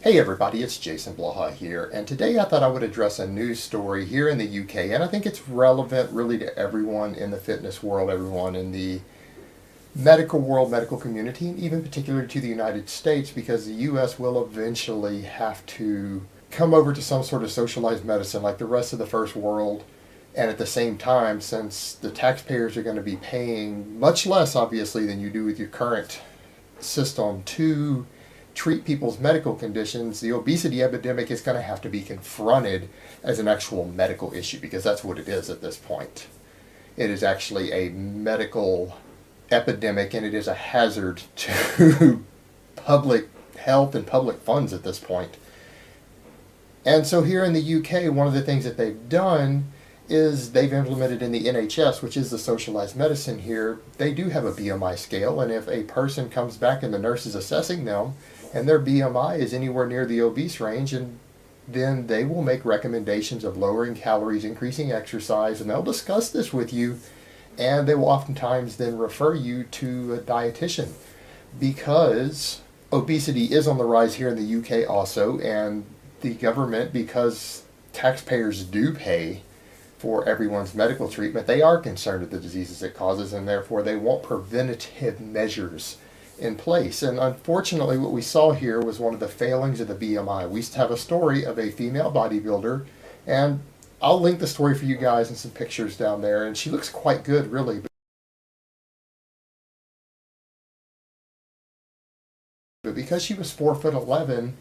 Hey everybody, it's Jason Blaha here, and today I thought I would address a news story here in the UK, and I think it's relevant really to everyone in the fitness world, everyone in the medical world, medical community, and even particularly to the United States, because the US will eventually have to come over to some sort of socialized medicine like the rest of the first world. And at the same time, since the taxpayers are going to be paying much less, obviously, than you do with your current system to treat people's medical conditions, the obesity epidemic is going to have to be confronted as an actual medical issue, because that's what it is at this point. It is actually a medical epidemic, and it is a hazard to public health and public funds at this point. And so here in the UK, one of the things that they've done is they've implemented in the NHS, which is the socialized medicine here, they do have a BMI scale, and if a person comes back and the nurse is assessing them and their BMI is anywhere near the obese range, and then they will make recommendations of lowering calories, increasing exercise, and they'll discuss this with you, and they will oftentimes then refer you to a dietitian, because obesity is on the rise here in the UK also, and the government, because taxpayers do pay for everyone's medical treatment, they are concerned with the diseases it causes, and therefore they want preventative measures in place. And unfortunately, what we saw here was one of the failings of the BMI. We have a story of a female bodybuilder, and I'll link the story for you guys and some pictures down there, and she looks quite good, really. But because she was 4'11",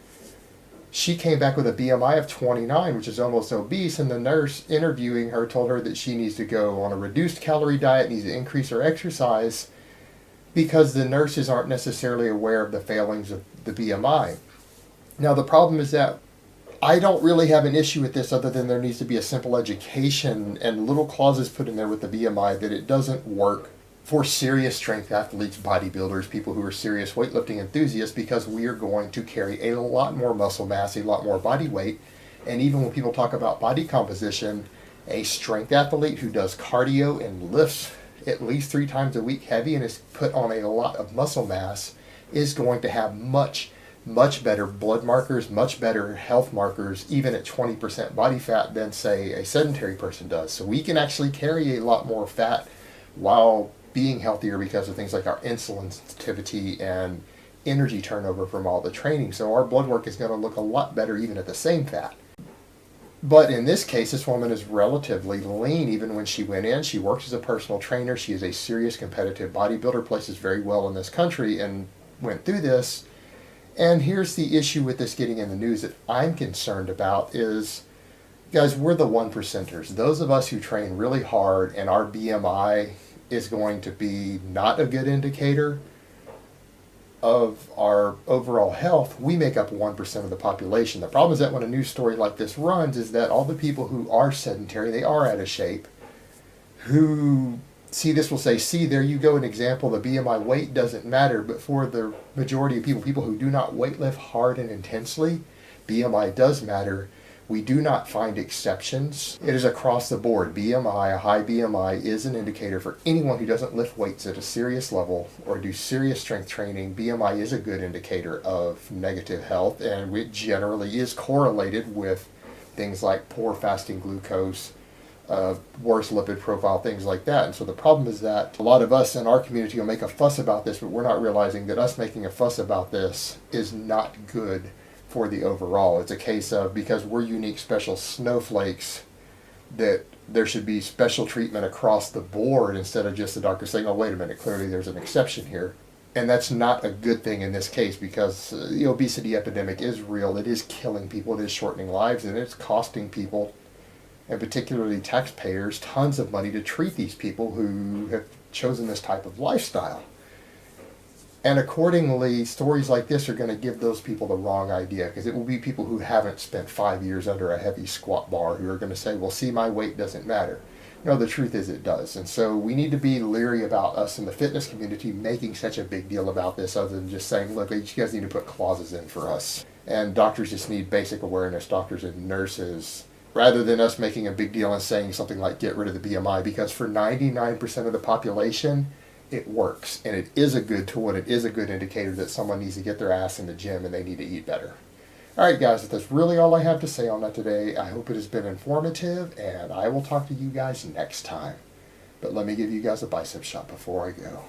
she came back with a BMI of 29, which is almost obese, and the nurse interviewing her told her that she needs to go on a reduced calorie diet, needs to increase her exercise, because the nurses aren't necessarily aware of the failings of the BMI. Now, the problem is that I don't really have an issue with this, other than there needs to be a simple education and little clauses put in there with the BMI that it doesn't work for serious strength athletes, bodybuilders, people who are serious weightlifting enthusiasts, because we are going to carry a lot more muscle mass, a lot more body weight. And even when people talk about body composition, a strength athlete who does cardio and lifts at least 3 times a week heavy and is put on a lot of muscle mass is going to have much better blood markers, much better health markers, even at 20% body fat, than, say, a sedentary person does. So we can actually carry a lot more fat while being healthier, because of things like our insulin sensitivity and energy turnover from all the training. So our blood work is going to look a lot better even at the same fat. But in this case, this woman is relatively lean. Even when she went in, she works as a personal trainer. She is a serious competitive bodybuilder, places very well in this country, and went through this. And here's the issue with this getting in the news that I'm concerned about is, guys, we're the 1%ers. Those of us who train really hard and our BMI is going to be not a good indicator of our overall health, we make up 1% of the population. The problem is that when a news story like this runs, is that all the people who are sedentary, they are out of shape, who see this will say, see, there you go, an example, the BMI weight doesn't matter. But for the majority of people who do not weightlift hard and intensely, BMI does matter. We do not find exceptions. It is across the board. BMI, a high BMI, is an indicator for anyone who doesn't lift weights at a serious level or do serious strength training. BMI is a good indicator of negative health, and it generally is correlated with things like poor fasting glucose, worse lipid profile, things like that. And so the problem is that a lot of us in our community will make a fuss about this, but we're not realizing that us making a fuss about this is not good for the overall. It's a case of, because we're unique special snowflakes, that there should be special treatment across the board, instead of just the doctor saying, oh, wait a minute, clearly there's an exception here. And that's not a good thing in this case, because the obesity epidemic is real. It is killing people, it is shortening lives, and it's costing people, and particularly taxpayers, tons of money to treat these people who have chosen this type of lifestyle. And accordingly, stories like this are going to give those people the wrong idea, because it will be people who haven't spent 5 years under a heavy squat bar who are going to say, well, see, my weight doesn't matter. No, the truth is it does. And so we need to be leery about us in the fitness community making such a big deal about this, other than just saying, look, you guys need to put clauses in for us. And doctors just need basic awareness, doctors and nurses, rather than us making a big deal and saying something like get rid of the BMI, because for 99% of the population, it works, and it is a good tool, and it is a good indicator that someone needs to get their ass in the gym and they need to eat better. Alright guys, that's really all I have to say on that today. I hope it has been informative, and I will talk to you guys next time. But let me give you guys a bicep shot before I go.